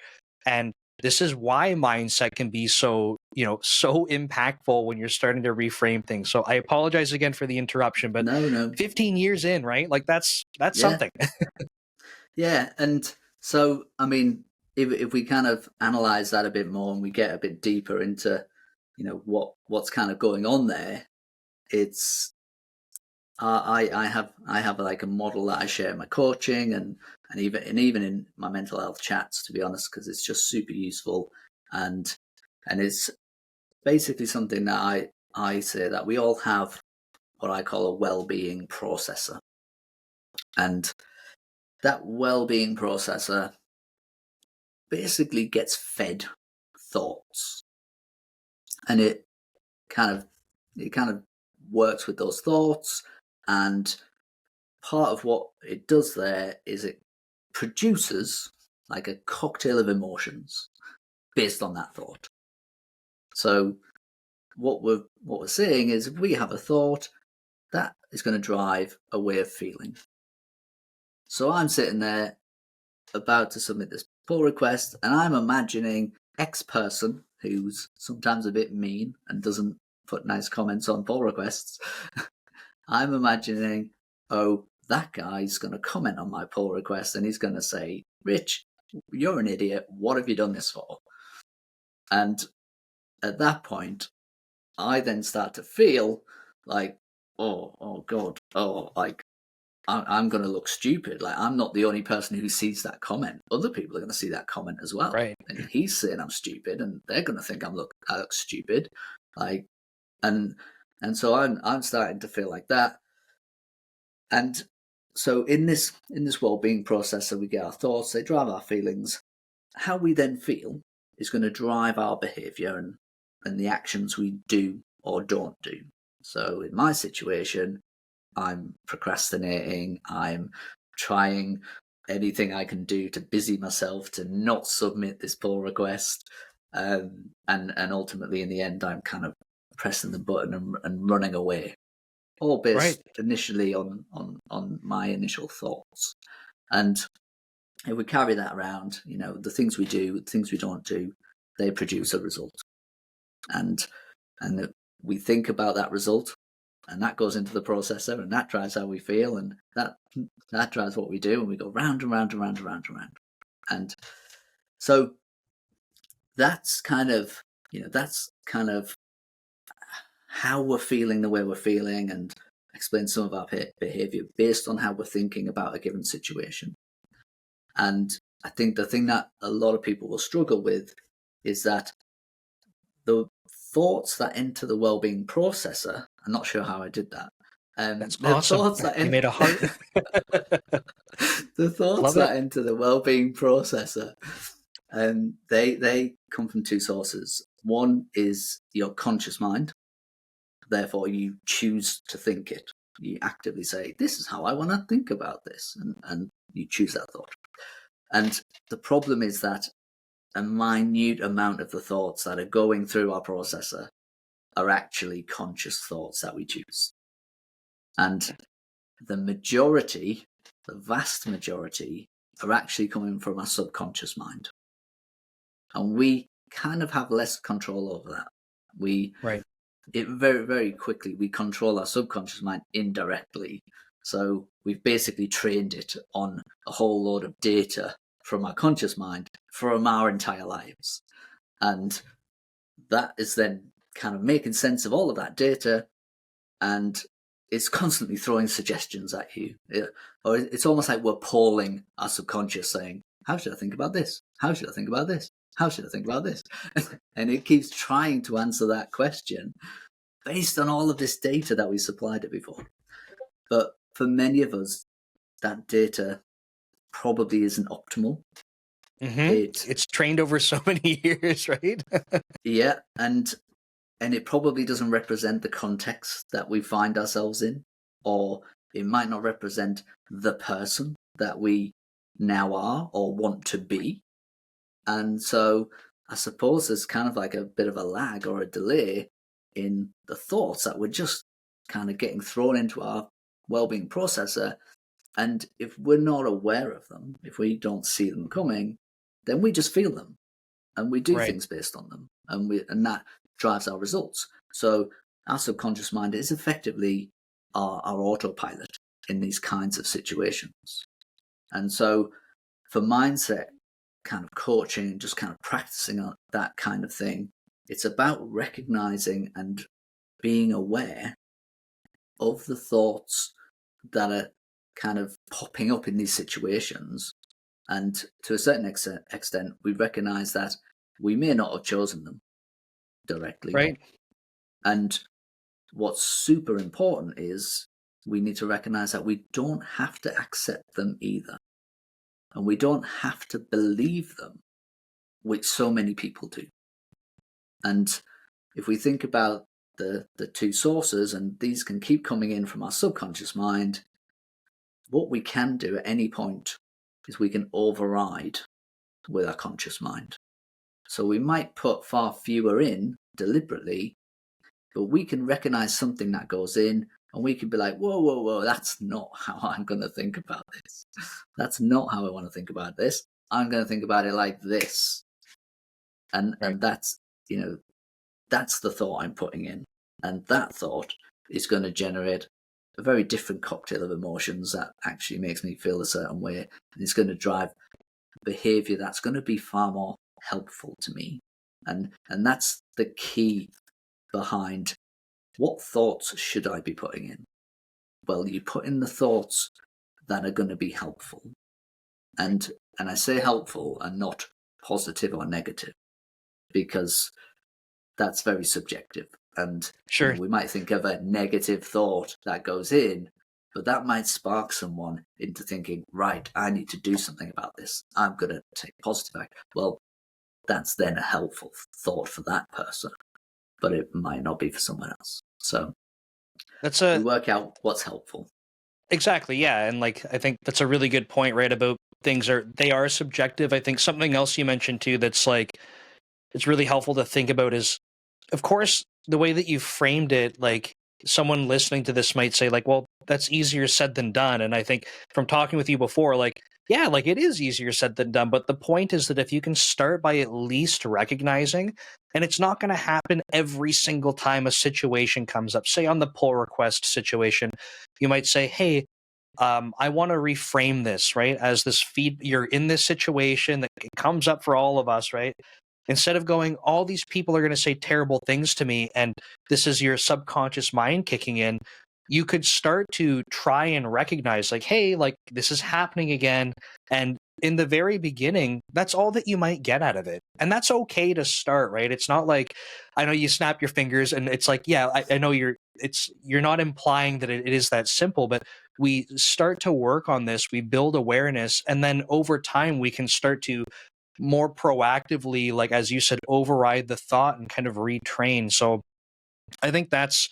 And this is why mindset can be so, so impactful when you're starting to reframe things. So I apologize again for the interruption, but No. 15 years in, right? Like that's Yeah. something. Yeah. And so, I mean, if we kind of analyze that a bit more and we get a bit deeper into, what's kind of going on there, it's, I have like a model that I share in my coaching and even in my mental health chats, to be honest, because it's just super useful, and it's basically something that I say that we all have what I call a well-being processor, and that well-being processor basically gets fed thoughts, and it kind of works with those thoughts, and part of what it does there is it produces like a cocktail of emotions based on that thought. So what we're saying is, if we have a thought, that is going to drive a way of feeling. So I'm sitting there about to submit this pull request, and I'm imagining X person who's sometimes a bit mean and doesn't put nice comments on pull requests. I'm imagining, oh, that guy's going to comment on my pull request and he's going to say, Rich, you're an idiot. What have you done this for? And at that point, I then start to feel like, oh God, like I'm going to look stupid. Like, I'm not the only person who sees that comment. Other people are going to see that comment as well. Right. And he's saying I'm stupid, and they're going to think I look stupid. Like, and so I'm starting to feel like that. And so in this well-being process, we get our thoughts, they drive our feelings. How we then feel is going to drive our behavior and the actions we do or don't do. So in my situation, I'm procrastinating, I'm trying anything I can do to busy myself to not submit this pull request. And ultimately in the end, I'm kind of pressing the button and running away, all based initially on my initial thoughts. And if we carry that around, the things we do, the things we don't do, they produce a result. And we think about that result, and that goes into the processor, and that drives how we feel, and that drives what we do, and we go round and round and round and round and round. And so that's kind of how we're feeling the way we're feeling, and explain some of our behavior based on how we're thinking about a given situation. And I think the thing that a lot of people will struggle with is that the thoughts that enter the well-being processor, I'm not sure how I did that. That's awesome. You made a heart. The thoughts that enter the well-being processor, they come from two sources. One is your conscious mind. Therefore, you choose to think it. You actively say, this is how I want to think about this. And you choose that thought. And the problem is that a minute amount of the thoughts that are going through our processor are actually conscious thoughts that we choose. And the vast majority, are actually coming from our subconscious mind. And we kind of have less control over that. It very, very quickly, we control our subconscious mind indirectly. So we've basically trained it on a whole load of data from our conscious mind from our entire lives. And that is then kind of making sense of all of that data, and it's constantly throwing suggestions at you. Or it's almost like we're polling our subconscious, saying, how should I think about this? How should I think about this? How should I think about this? And it keeps trying to answer that question based on all of this data that we supplied it before. But for many of us, that data probably isn't optimal. Mm-hmm. It's trained over so many years, right? Yeah, and it probably doesn't represent the context that we find ourselves in, or it might not represent the person that we now are or want to be. And so I suppose there's kind of like a bit of a lag or a delay in the thoughts that we're just kind of getting thrown into our well-being processor. And if we're not aware of them, if we don't see them coming, then we just feel them. and we do Right. things based on them, and that drives our results. So our subconscious mind is effectively our autopilot in these kinds of situations. And so for mindset kind of coaching and just kind of practicing on that kind of thing, it's about recognizing and being aware of the thoughts that are kind of popping up in these situations. And to a certain extent, we recognize that we may not have chosen them directly. Right. And what's super important is we need to recognize that we don't have to accept them either. And we don't have to believe them, which so many people do. And if we think about the two sources, and these can keep coming in from our subconscious mind, what we can do at any point is we can override with our conscious mind. So we might put far fewer in deliberately, but we can recognize something that goes in, and we can be like, whoa, whoa, whoa, that's not how I'm going to think about this. That's not how I want to think about this. I'm going to think about it like this. And that's, that's the thought I'm putting in. And that thought is going to generate a very different cocktail of emotions that actually makes me feel a certain way. And it's going to drive behavior that's going to be far more helpful to me. And that's the key behind what thoughts should I be putting in? Well, you put in the thoughts that are going to be helpful. And I say helpful and not positive or negative, because that's very subjective. And Sure. we might think of a negative thought that goes in, but that might spark someone into thinking, right, I need to do something about this. I'm going to take positive action. Well, that's then a helpful thought for that person, but it might not be for someone else. So we work out what's helpful. Exactly. Yeah. And like, I think that's a really good point, right? About they are subjective. I think something else you mentioned too, that's like, it's really helpful to think about is, of course, the way that you framed it, like someone listening to this might say like, well, that's easier said than done. And I think from talking with you before, like, yeah, like it is easier said than done. But the point is that if you can start by at least recognizing, and it's not going to happen every single time a situation comes up, say on the pull request situation, you might say, hey, I want to reframe this, right? As this you're in this situation that it comes up for all of us, right? Instead of going, all these people are going to say terrible things to me, and this is your subconscious mind kicking in, you could start to try and recognize, like, hey, like this is happening again. And in the very beginning, that's all that you might get out of it. And that's okay to start, right? It's not like, I know you snap your fingers and it's like, yeah, I know you're not implying that it is that simple, but we start to work on this, we build awareness, and then over time we can start to more proactively, like as you said, override the thought and kind of retrain. So I think that's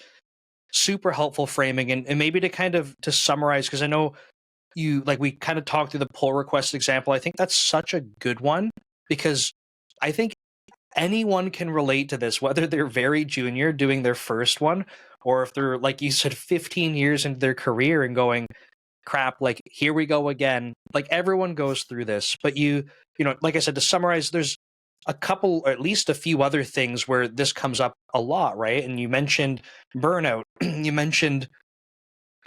super helpful framing. And maybe to summarize, because I know we kind of talked through the pull request example. I think that's such a good one, because I think anyone can relate to this, whether they're very junior doing their first one, or if they're, like you said, 15 years into their career and going, crap, like here we go again. Like everyone goes through this, but like I said, to summarize, there's a couple, or at least a few other things where this comes up a lot, right? And you mentioned burnout, you mentioned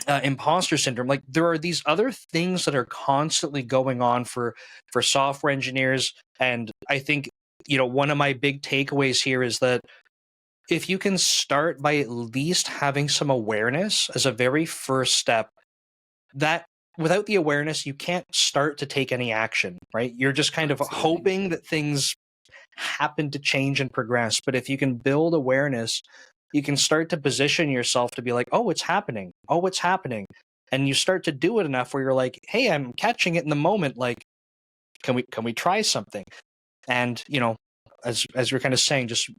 imposter syndrome. Like there are these other things that are constantly going on for software engineers. And I think, one of my big takeaways here is that if you can start by at least having some awareness as a very first step, that without the awareness, you can't start to take any action, right? You're just kind of hoping that things happen to change and progress. But if you can build awareness, you can start to position yourself to be like, oh, it's happening. Oh, it's happening. And you start to do it enough where you're like, hey, I'm catching it in the moment. Like, can we try something? And, as you're kind of saying, just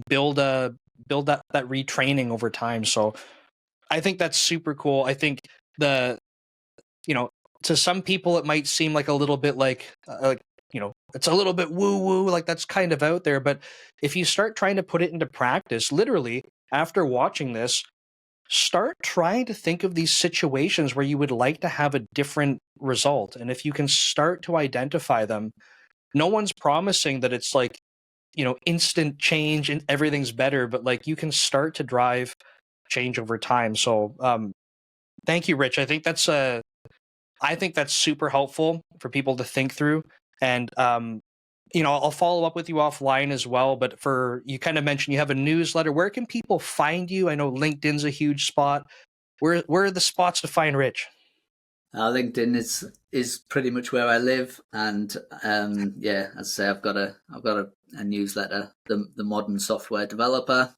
build that retraining over time. So I think that's super cool. I think to some people it might seem like a little bit it's a little bit woo woo, like that's kind of out there. But if you start trying to put it into practice, literally after watching this, start trying to think of these situations where you would like to have a different result. And if you can start to identify them, no one's promising that it's like instant change and everything's better, but like you can start to drive change over time. So thank you, Rich. I think that's super helpful for people to think through. And I'll follow up with you offline as well. But you kind of mentioned you have a newsletter. Where can people find you? I know LinkedIn's a huge spot. Where are the spots to find Rich? LinkedIn is pretty much where I live, and as I say, I've got a newsletter, the Modern Software Developer,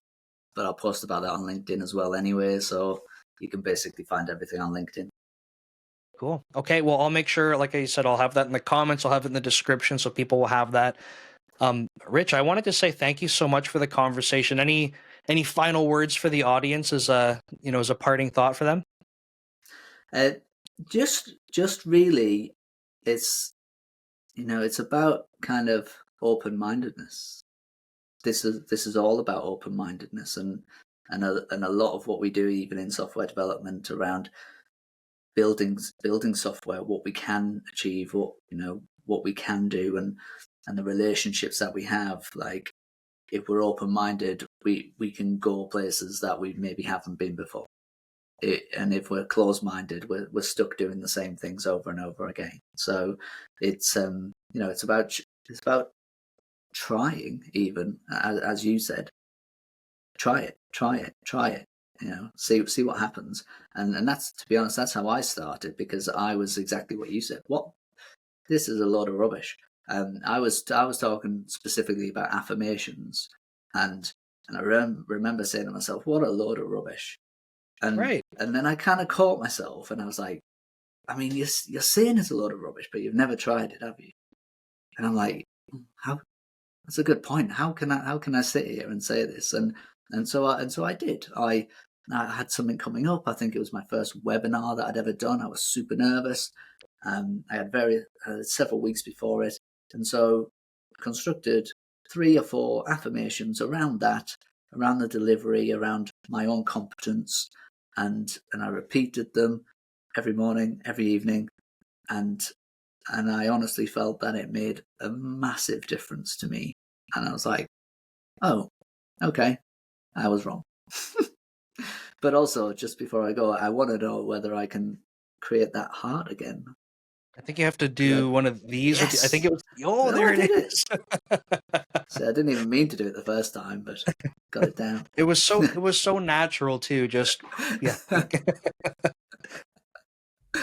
but I'll post about it on LinkedIn as well anyway. So you can basically find everything on LinkedIn. Cool. Okay. Well, I'll make sure, like I said, I'll have that in the comments. I'll have it in the description so people will have that. Rich, I wanted to say thank you so much for the conversation. Any final words for the audience as a parting thought for them? Just really, it's about kind of open-mindedness. This is all about open-mindedness, and a lot of what we do, even in software development, around building software, what we can achieve, what we can do, and the relationships that we have. Like, if we're open-minded, we can go places that we maybe haven't been before. And if we're closed-minded, we're stuck doing the same things over and over again. So it's about trying, even as you said, try it. See what happens. And that's, to be honest, that's how I started, because I was exactly what you said. What? This is a load of rubbish. I was talking specifically about affirmations, and I remember saying to myself, what a load of rubbish. And right. And then I kind of caught myself, and I was like, I mean, you're saying it's a load of rubbish, but you've never tried it, have you? And I'm like, how? That's a good point. How can I sit here and say this? And so I did. I had something coming up. I think it was my first webinar that I'd ever done. I was super nervous. I had several weeks before it, and so constructed 3 or 4 affirmations around that, around the delivery, around my own competence, and I repeated them every morning, every evening, and I honestly felt that it made a massive difference to me. And I was like, oh, okay, I was wrong. But also, just before I go, I want to know whether I can create that heart again. I think you have to do one of these. Yes. I think it was. Oh, there it is. So I didn't even mean to do it the first time, but got it down. It was so natural too. Just yeah.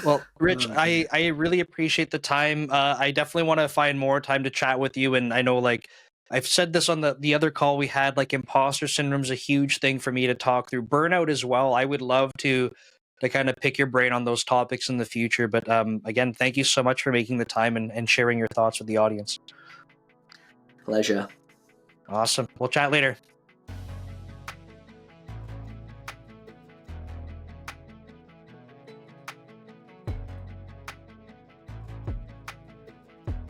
Well, Rich, I really appreciate the time. I definitely want to find more time to chat with you. And I know, like, I've said this on the other call we had, like, imposter syndrome is a huge thing for me to talk through. Burnout as well. I would love to kind of pick your brain on those topics in the future. But again, thank you so much for making the time and sharing your thoughts with the audience. Pleasure. Awesome. We'll chat later.